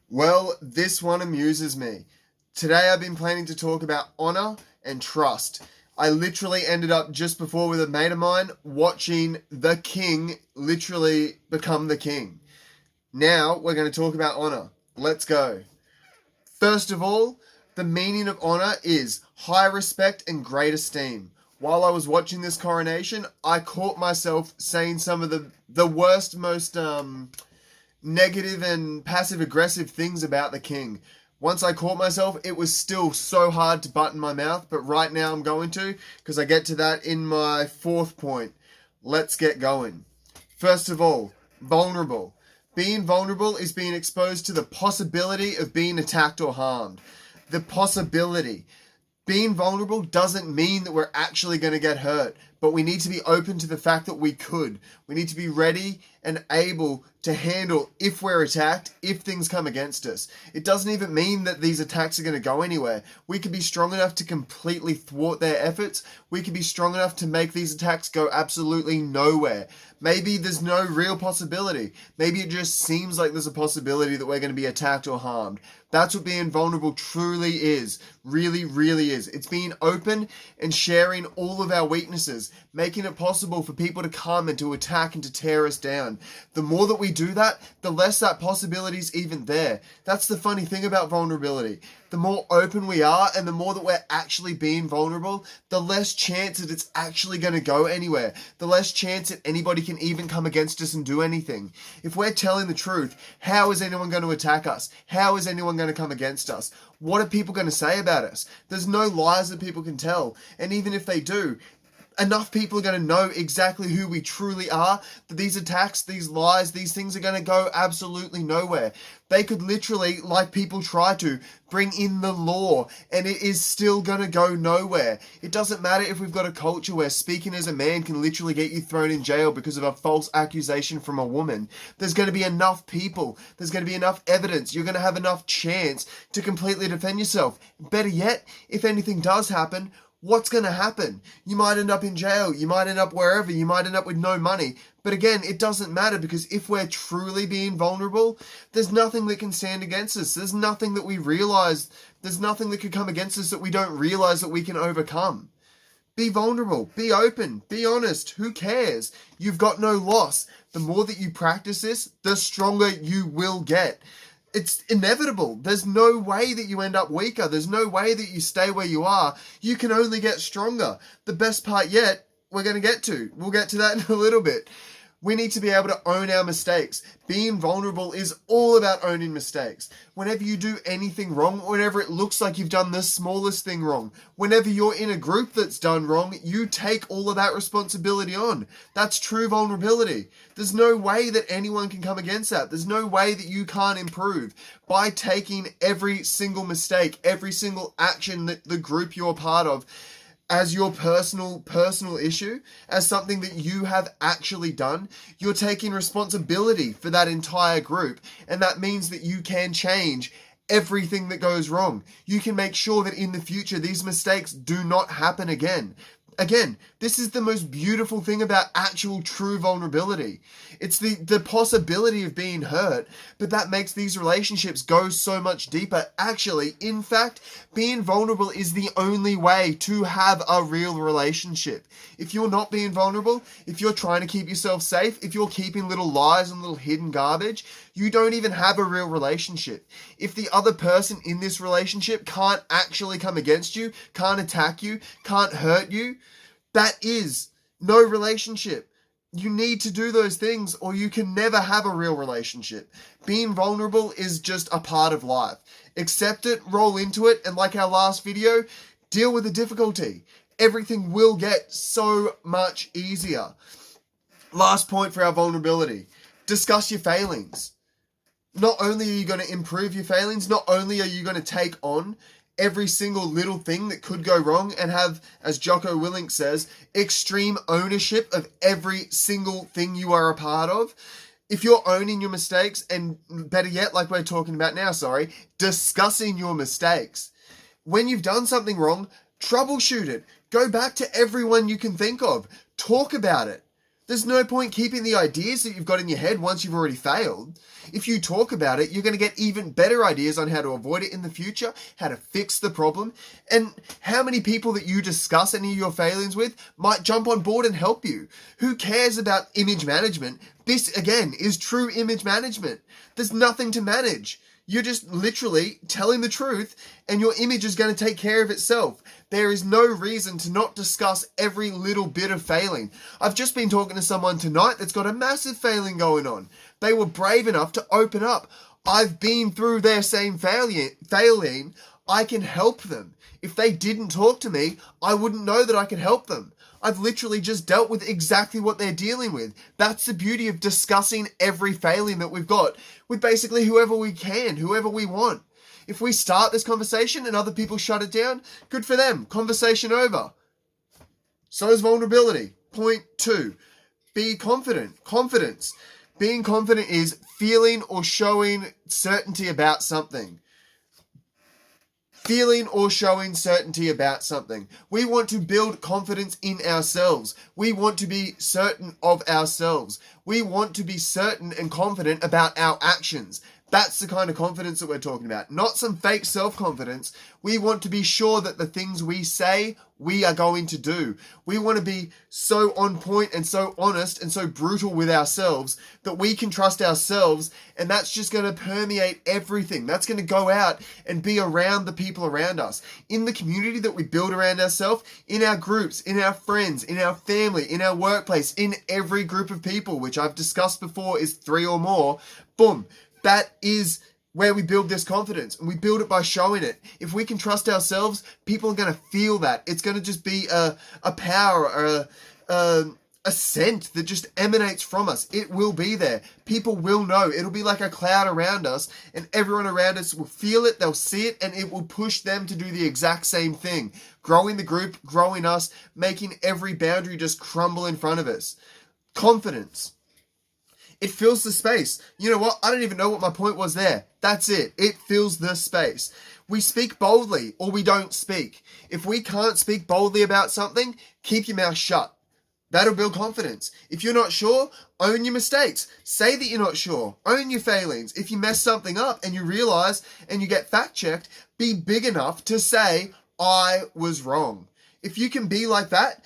Well, this one amuses me. Today I've been planning to talk about honor and trust. I literally ended up just before with a mate of mine watching the king literally become the king. Now we're going to talk about honor. Let's go. First of all, the meaning of honor is high respect and great esteem. While I was watching this coronation, I caught myself saying some of the worst, most negative and passive aggressive things about the king. Once I caught myself, it was still so hard to button my mouth, but right now I'm going to, because I get to that in my fourth point. Let's get going. First of all, vulnerable. Being vulnerable is being exposed to the possibility of being attacked or harmed. The possibility. Being vulnerable doesn't mean that we're actually going to get hurt, but we need to be open to the fact that we could. We need to be ready and able to handle if we're attacked, if things come against us. It doesn't even mean that these attacks are going to go anywhere. We could be strong enough to completely thwart their efforts. We could be strong enough to make these attacks go absolutely nowhere. Maybe there's no real possibility. Maybe it just seems like there's a possibility that we're going to be attacked or harmed. That's what being vulnerable truly is. Really, really is. It's being open and sharing all of our weaknesses, making it possible for people to come and to attack and to tear us down. The more that we do that, the less that possibility is even there. That's the funny thing about vulnerability. The more open we are and the more that we're actually being vulnerable, the less chance that it's actually going to go anywhere. The less chance that anybody can even come against us and do anything. If we're telling the truth, how is anyone going to attack us? How is anyone going to come against us? What are people going to say about us? There's no lies that people can tell. And even if they do, enough people are going to know exactly who we truly are, that these attacks, these lies, these things are going to go absolutely nowhere. They could literally, like people try to, bring in the law, and it is still going to go nowhere. It doesn't matter if we've got a culture where speaking as a man can literally get you thrown in jail because of a false accusation from a woman. There's going to be enough people. There's going to be enough evidence. You're going to have enough chance to completely defend yourself. Better yet, if anything does happen, what's going to happen? You might end up in jail. You might end up wherever. You might end up with no money. But again, it doesn't matter, because if we're truly being vulnerable, there's nothing that can stand against us. There's nothing that we realize. There's nothing that could come against us that we don't realize that we can overcome. Be vulnerable. Be open. Be honest. Who cares? You've got no loss. The more that you practice this, the stronger you will get. It's inevitable. There's no way that you end up weaker. There's no way that you stay where you are. You can only get stronger. The best part yet, we're going to get to. We'll get to that in a little bit. We need to be able to own our mistakes. Being vulnerable is all about owning mistakes. Whenever you do anything wrong, whenever it looks like you've done the smallest thing wrong, whenever you're in a group that's done wrong, you take all of that responsibility on. That's true vulnerability. There's no way that anyone can come against that. There's no way that you can't improve by taking every single mistake, every single action that the group you're part of as your personal issue, as something that you have actually done. You're taking responsibility for that entire group, and that means that you can change everything that goes wrong. You can make sure that in the future these mistakes do not happen again. Again, this is the most beautiful thing about actual true vulnerability. It's the possibility of being hurt, but that makes these relationships go so much deeper. Actually, in fact, being vulnerable is the only way to have a real relationship. If you're not being vulnerable, if you're trying to keep yourself safe, if you're keeping little lies and little hidden garbage, you don't even have a real relationship. If the other person in this relationship can't actually come against you, can't attack you, can't hurt you, that is no relationship. You need to do those things or you can never have a real relationship. Being vulnerable is just a part of life. Accept it, roll into it, and like our last video, deal with the difficulty. Everything will get so much easier. Last point for our vulnerability. Discuss your failings. Not only are you going to improve your failings, not only are you going to take on every single little thing that could go wrong and have, as Jocko Willink says, extreme ownership of every single thing you are a part of. If you're owning your mistakes, and better yet, like we're talking about now, discussing your mistakes. When you've done something wrong, troubleshoot it. Go back to everyone you can think of. Talk about it. There's no point keeping the ideas that you've got in your head once you've already failed. If you talk about it, you're going to get even better ideas on how to avoid it in the future, how to fix the problem, and how many people that you discuss any of your failings with might jump on board and help you. Who cares about image management? This, again, is true image management. There's nothing to manage. You're just literally telling the truth, and your image is going to take care of itself. There is no reason to not discuss every little bit of failing. I've just been talking to someone tonight that's got a massive failing going on. They were brave enough to open up. I've been through their same failing. I can help them. If they didn't talk to me, I wouldn't know that I could help them. I've literally just dealt with exactly what they're dealing with. That's the beauty of discussing every failing that we've got with basically whoever we can, whoever we want. If we start this conversation and other people shut it down, good for them. Conversation over. So is vulnerability. Point 2. Be confident. Confidence. Being confident is feeling or showing certainty about something. Feeling or showing certainty about something. We want to build confidence in ourselves. We want to be certain of ourselves. We want to be certain and confident about our actions. That's the kind of confidence that we're talking about. Not some fake self-confidence. We want to be sure that the things we say, we are going to do. We want to be so on point and so honest and so brutal with ourselves that we can trust ourselves, and that's just going to permeate everything. That's going to go out and be around the people around us. In the community that we build around ourselves, in our groups, in our friends, in our family, in our workplace, in every group of people, which I've discussed before is 3 or more, boom. That is where we build this confidence, and we build it by showing it. If we can trust ourselves, people are going to feel that. It's going to just be a power or a scent that just emanates from us. It will be there. People will know. It'll be like a cloud around us, and everyone around us will feel it, they'll see it, and it will push them to do the exact same thing. Growing the group, growing us, making every boundary just crumble in front of us. Confidence. It fills the space. You know what? I don't even know what my point was there. That's it. It fills the space. We speak boldly or we don't speak. If we can't speak boldly about something, keep your mouth shut. That'll build confidence. If you're not sure, own your mistakes. Say that you're not sure. Own your failings. If you mess something up and you realize and you get fact checked, be big enough to say, I was wrong. If you can be like that,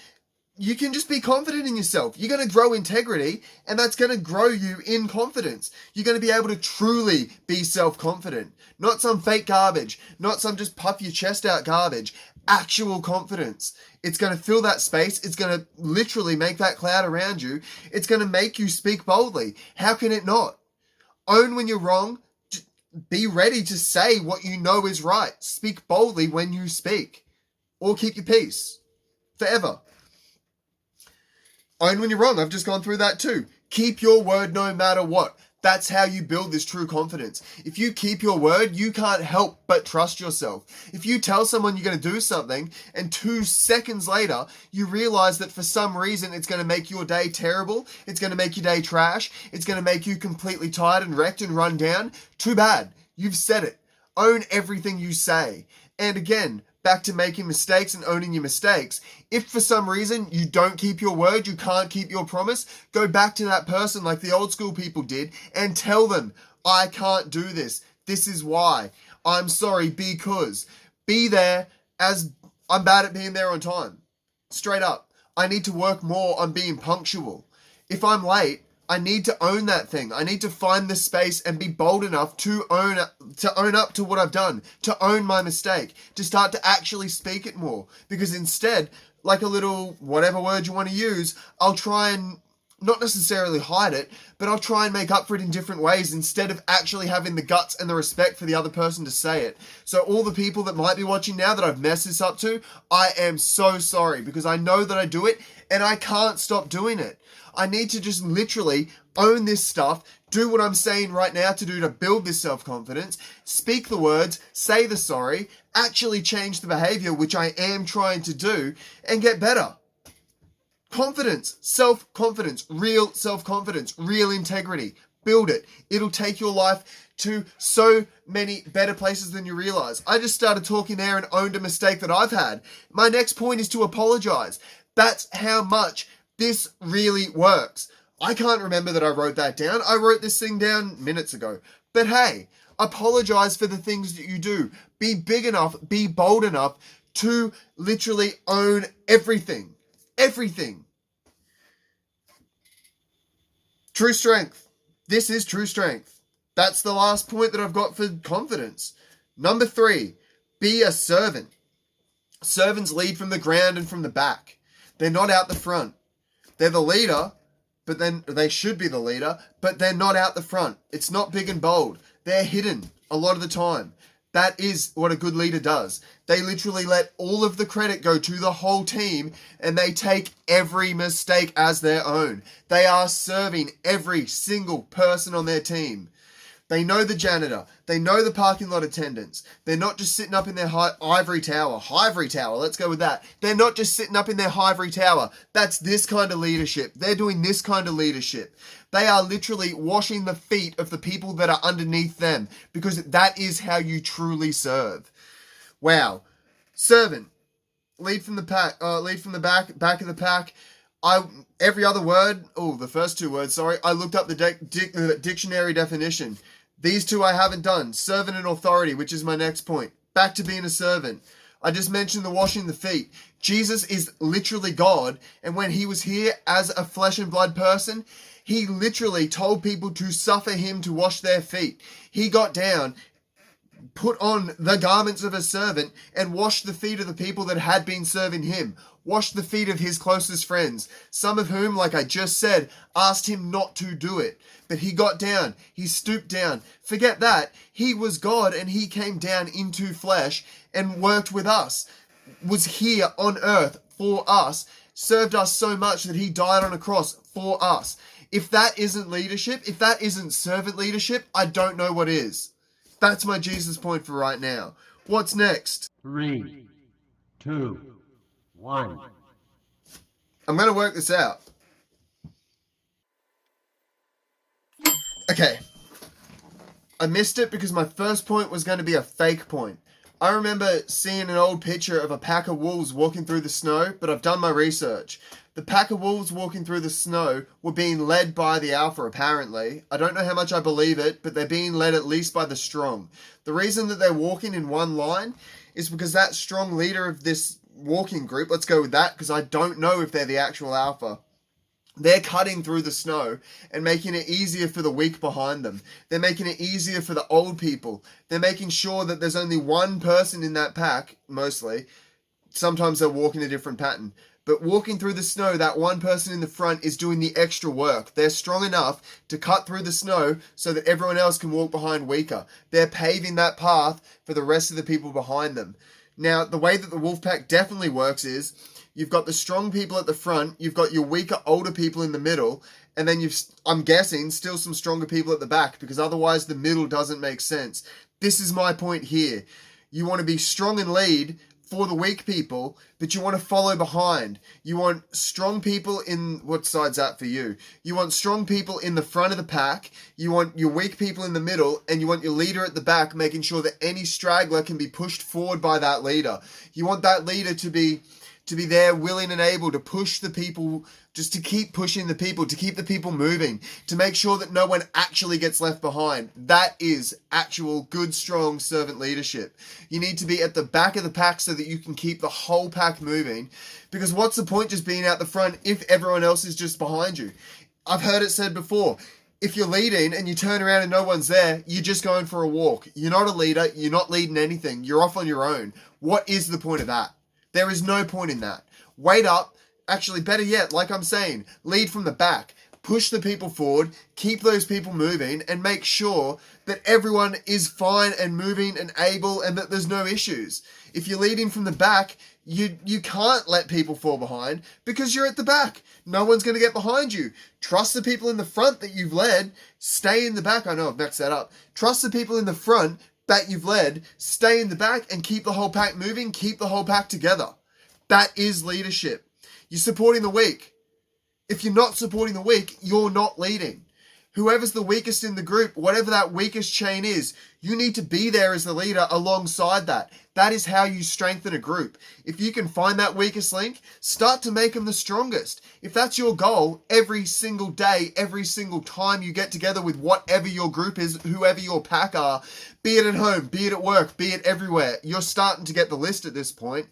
you can just be confident in yourself. You're going to grow integrity, and that's going to grow you in confidence. You're going to be able to truly be self-confident. Not some fake garbage. Not some just puff your chest out garbage. Actual confidence. It's going to fill that space. It's going to literally make that cloud around you. It's going to make you speak boldly. How can it not? Own when you're wrong. Be ready to say what you know is right. Speak boldly when you speak. Or keep your peace. Forever. Own when you're wrong. I've just gone through that too. Keep your word no matter what. That's how you build this true confidence. If you keep your word, you can't help but trust yourself. If you tell someone you're going to do something and 2 seconds later you realize that for some reason it's going to make your day terrible, it's going to make your day trash, it's going to make you completely tired and wrecked and run down, too bad. You've said it. Own everything you say. And again, back to making mistakes and owning your mistakes. If for some reason you don't keep your word, you can't keep your promise, go back to that person like the old school people did and tell them, I can't do this. This is why. I'm sorry because. Be there, as I'm bad at being there on time. Straight up. I need to work more on being punctual. If I'm late, I need to own that thing. I need to find the space and be bold enough to own up to what I've done, to own my mistake, to start to actually speak it more. Because instead, like a little whatever word you want to use, I'll try and not necessarily hide it, but I'll try and make up for it in different ways instead of actually having the guts and the respect for the other person to say it. So all the people that might be watching now that I've messed this up to, I am so sorry because I know that I do it and I can't stop doing it. I need to just literally own this stuff, do what I'm saying right now to do to build this self-confidence, speak the words, say the sorry, actually change the behavior, which I am trying to do, and get better. Confidence, self-confidence, real self-confidence, real integrity. Build it. It'll take your life to so many better places than you realize. I just started talking there and owned a mistake that I've had. My next point is to apologize. That's how much This really works. I can't remember that I wrote that down. I wrote this thing down minutes ago. But hey, apologize for the things that you do. Be big enough, be bold enough to literally own everything. Everything. True strength. This is true strength. That's the last point that I've got for confidence. Number 3, be a servant. Servants lead from the ground and from the back. They're not out the front. They're the leader, but then they should be the leader, but they're not out the front. It's not big and bold. They're hidden a lot of the time. That is what a good leader does. They literally let all of the credit go to the whole team, and they take every mistake as their own. They are serving every single person on their team. They know the janitor. They know the parking lot attendants. They're not just sitting up in their ivory tower. Ivory tower, let's go with that. They're not just sitting up in their ivory tower. That's this kind of leadership. They're doing this kind of leadership. They are literally washing the feet of the people that are underneath them, because that is how you truly serve. Wow. Servant. Lead from the pack. Lead from the back of the pack. Every other word, the first 2 words, sorry, I looked up the dictionary definition. These 2 I haven't done. Servant and authority, which is my next point. Back to being a servant. I just mentioned the washing the feet. Jesus is literally God, and when he was here as a flesh and blood person, he literally told people to suffer him to wash their feet. He got down, put on the garments of a servant, and washed the feet of the people that had been serving him. Washed the feet of his closest friends, some of whom, like I just said, asked him not to do it. But he got down, he stooped down. Forget that, he was God and he came down into flesh and worked with us, was here on earth for us, served us so much that he died on a cross for us. If that isn't leadership, if that isn't servant leadership, I don't know what is. That's my Jesus point for right now. What's next? 3, 2, 1. I'm going to work this out. Okay. I missed it because my first point was going to be a fake point. I remember seeing an old picture of a pack of wolves walking through the snow, but I've done my research. The pack of wolves walking through the snow were being led by the alpha, apparently. I don't know how much I believe it, but they're being led at least by the strong. The reason that they're walking in one line is because that strong leader of this walking group, let's go with that, because I don't know if they're the actual alpha. They're cutting through the snow and making it easier for the weak behind them. They're making it easier for the old people. They're making sure that there's only one person in that pack, mostly. Sometimes they'll walk in a different pattern. But walking through the snow, that one person in the front is doing the extra work. They're strong enough to cut through the snow so that everyone else can walk behind weaker. They're paving that path for the rest of the people behind them. Now, the way that the wolf pack definitely works is you've got the strong people at the front, you've got your weaker, older people in the middle, and then I'm guessing, still some stronger people at the back, because otherwise the middle doesn't make sense. This is my point here. You want to be strong and lead for the weak people, but you want to follow behind. You want strong people in... What side's that for you? You want strong people in the front of the pack, you want your weak people in the middle, and you want your leader at the back, making sure that any straggler can be pushed forward by that leader. You want that leader to be there willing and able to push the people, just to keep pushing the people, to keep the people moving, to make sure that no one actually gets left behind. That is actual good, strong servant leadership. You need to be at the back of the pack so that you can keep the whole pack moving, because what's the point just being out the front if everyone else is just behind you? I've heard it said before, if you're leading and you turn around and no one's there, you're just going for a walk. You're not a leader, you're not leading anything, you're off on your own. What is the point of that? There is no point in that. Wait up. Actually, better yet, like I'm saying, lead from the back. Push the people forward, keep those people moving, and make sure that everyone is fine and moving and able, and that there's no issues. If you're leading from the back, you can't let people fall behind because you're at the back. No one's going to get behind you. Trust the people in the front that you've led. Stay in the back. I know I've mixed that up. Trust the people in the front that you've led, stay in the back and keep the whole pack moving, keep the whole pack together. That is leadership. You're supporting the weak. If you're not supporting the weak, you're not leading. Whoever's the weakest in the group, whatever that weakest chain is, you need to be there as the leader alongside that. That is how you strengthen a group. If you can find that weakest link, start to make them the strongest. If that's your goal, every single day, every single time you get together with whatever your group is, whoever your pack are, be it at home, be it at work, be it everywhere, you're starting to get the list at this point.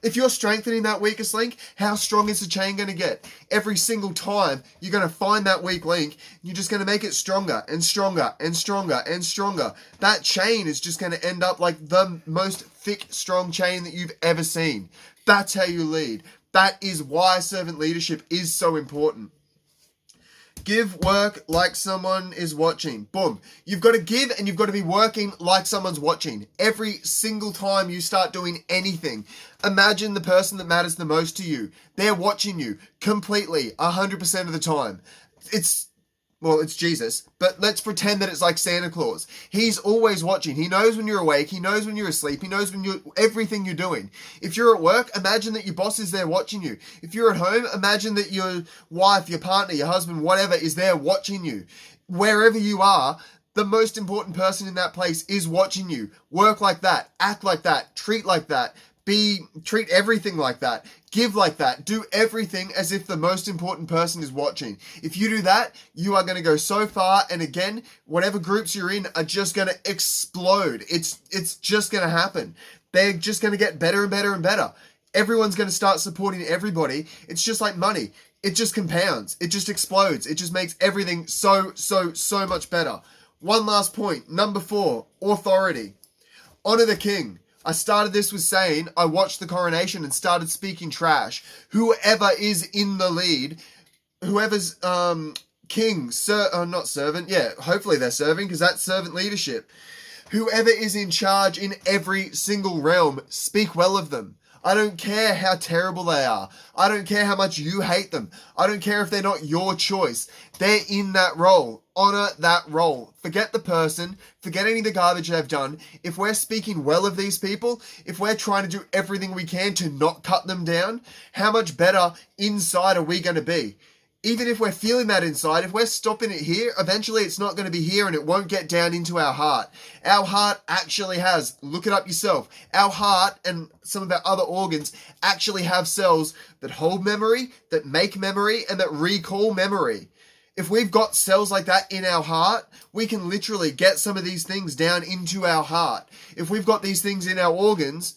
If you're strengthening that weakest link, how strong is the chain going to get? Every single time, you're going to find that weak link, you're just going to make it stronger and stronger and stronger and stronger. That chain is just going to end up like the most thick, strong chain that you've ever seen. That's how you lead. That is why servant leadership is so important. Give work like someone is watching. Boom. You've got to give and you've got to be working like someone's watching. Every single time you start doing anything, imagine the person that matters the most to you. They're watching you completely, 100% of the time. It's Jesus, but let's pretend that it's like Santa Claus. He's always watching. He knows when you're awake. He knows when you're asleep. He knows everything you're doing. If you're at work, imagine that your boss is there watching you. If you're at home, imagine that your wife, your partner, your husband, whatever is there watching you. Wherever you are, the most important person in that place is watching you. Work like that. Act like that. Treat like that. Treat everything like that. Give like that. Do everything as if the most important person is watching. If you do that, you are going to go so far. And again, whatever groups you're in are just going to explode. It's just going to happen. They're just going to get better and better and better. Everyone's going to start supporting everybody. It's just like money. It just compounds. It just explodes. It just makes everything so much better. One last point. Number 4, authority. Honor the king. I started this with saying I watched the coronation and started speaking trash. Whoever is in the lead, whoever's king, not servant, yeah, hopefully they're serving because that's servant leadership. Whoever is in charge in every single realm, speak well of them. I don't care how terrible they are. I don't care how much you hate them. I don't care if they're not your choice. They're in that role. Honor that role. Forget the person. Forget any of the garbage they've done. If we're speaking well of these people, if we're trying to do everything we can to not cut them down, how much better inside are we going to be? Even if we're feeling that inside, if we're stopping it here, eventually it's not going to be here and it won't get down into our heart. Our heart actually has, look it up yourself, our heart and some of our other organs actually have cells that hold memory, that make memory, and that recall memory. If we've got cells like that in our heart, we can literally get some of these things down into our heart. If we've got these things in our organs,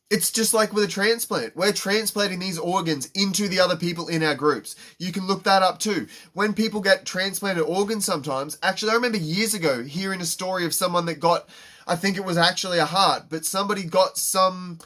it's just like with a transplant. We're transplanting these organs into the other people in our groups. You can look that up too. When people get transplanted organs sometimes, actually I remember years ago hearing a story of someone that got, I think it was actually a heart, but somebody got some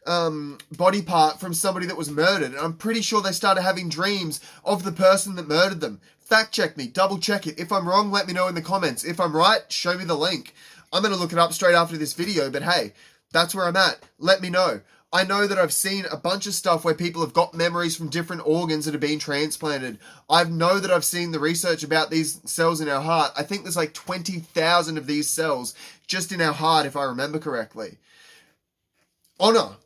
body part from somebody that was murdered. And I'm pretty sure they started having dreams of the person that murdered them. Fact check me, double check it. If I'm wrong, let me know in the comments. If I'm right, show me the link. I'm going to look it up straight after this video, but hey, that's where I'm at. Let me know. I know that I've seen a bunch of stuff where people have got memories from different organs that have been transplanted. I know that I've seen the research about these cells in our heart. I think there's like 20,000 of these cells just in our heart, if I remember correctly. Honor.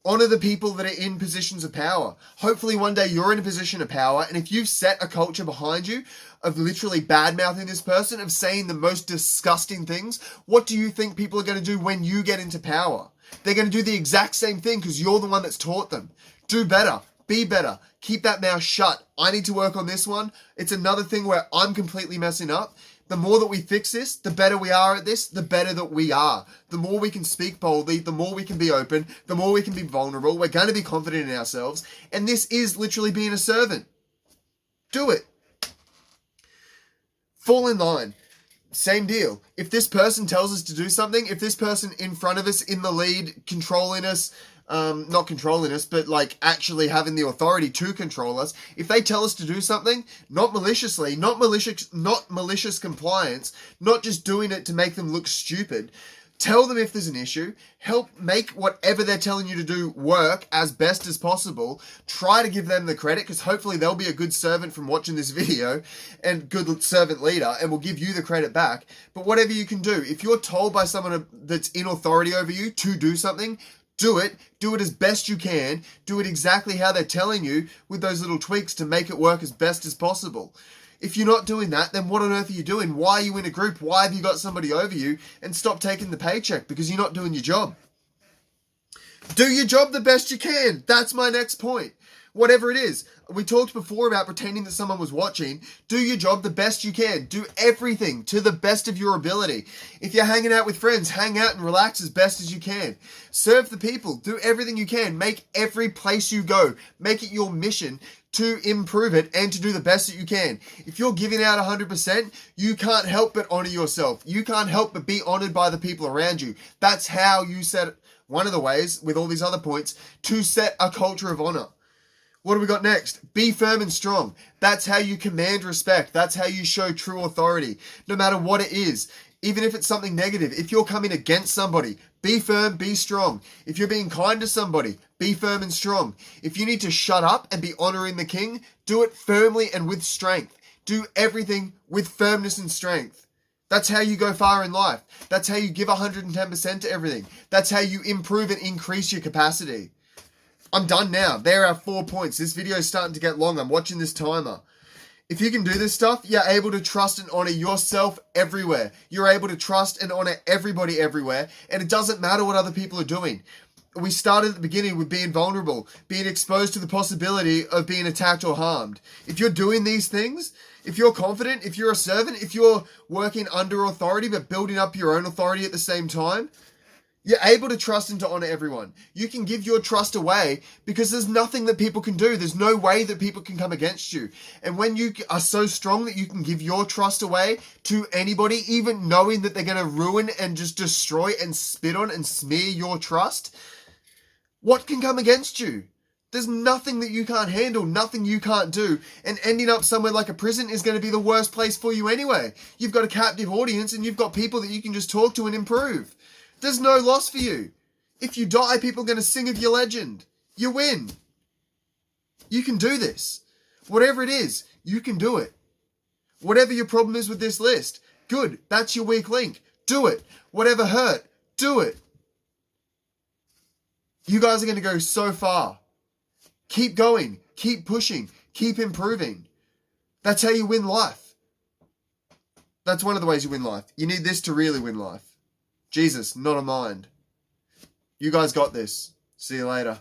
Honor the people that are in positions of power. Hopefully one day you're in a position of power, and if you've set a culture behind you of literally bad-mouthing this person, of saying the most disgusting things, what do you think people are going to do when you get into power? They're going to do the exact same thing because you're the one that's taught them. Do better. Be better. Keep that mouth shut. I need to work on this one. It's another thing where I'm completely messing up. The more that we fix this, the better we are at this, the better that we are. The more we can speak boldly, the more we can be open, the more we can be vulnerable. We're going to be confident in ourselves. And this is literally being a servant. Do it. Fall in line. Same deal. If this person tells us to do something, if this person in front of us, in the lead, controlling us, not controlling us, but like actually having the authority to control us, if they tell us to do something, not maliciously, not malicious compliance, not just doing it to make them look stupid, tell them if there's an issue, help make whatever they're telling you to do work as best as possible, try to give them the credit, because hopefully they'll be a good servant from watching this video, and good servant leader, and will give you the credit back. But whatever you can do, if you're told by someone that's in authority over you to do something, do it as best you can, do it exactly how they're telling you with those little tweaks to make it work as best as possible. If you're not doing that, then what on earth are you doing? Why are you in a group? Why have you got somebody over you? And stop taking the paycheck because you're not doing your job. Do your job the best you can. That's my next point. Whatever it is. We talked before about pretending that someone was watching. Do your job the best you can. Do everything to the best of your ability. If you're hanging out with friends, hang out and relax as best as you can. Serve the people. Do everything you can. Make every place you go. Make it your mission to improve it and to do the best that you can. If you're giving out 100%, you can't help but honor yourself. You can't help but be honored by the people around you. That's how you set, one of the ways, with all these other points, to set a culture of honor. What do we got next? Be firm and strong. That's how you command respect. That's how you show true authority, no matter what it is. Even if it's something negative, if you're coming against somebody, be firm, be strong. If you're being kind to somebody, be firm and strong. If you need to shut up and be honoring the king, do it firmly and with strength. Do everything with firmness and strength. That's how you go far in life. That's how you give 110% to everything. That's how you improve and increase your capacity. I'm done now. There are 4 points. This video is starting to get long. I'm watching this timer. If you can do this stuff, you're able to trust and honor yourself everywhere. You're able to trust and honor everybody everywhere. And it doesn't matter what other people are doing. We started at the beginning with being vulnerable, being exposed to the possibility of being attacked or harmed. If you're doing these things, if you're confident, if you're a servant, if you're working under authority but building up your own authority at the same time, you're able to trust and to honor everyone. You can give your trust away because there's nothing that people can do. There's no way that people can come against you. And when you are so strong that you can give your trust away to anybody, even knowing that they're going to ruin and just destroy and spit on and smear your trust, what can come against you? There's nothing that you can't handle, nothing you can't do. And ending up somewhere like a prison is going to be the worst place for you anyway. You've got a captive audience and you've got people that you can just talk to and improve. There's no loss for you. If you die, people are going to sing of your legend. You win. You can do this. Whatever it is, you can do it. Whatever your problem is with this list, good. That's your weak link. Do it. Whatever hurt, do it. You guys are going to go so far. Keep going. Keep pushing. Keep improving. That's how you win life. That's one of the ways you win life. You need this to really win life. Jesus, not a mind. You guys got this. See you later.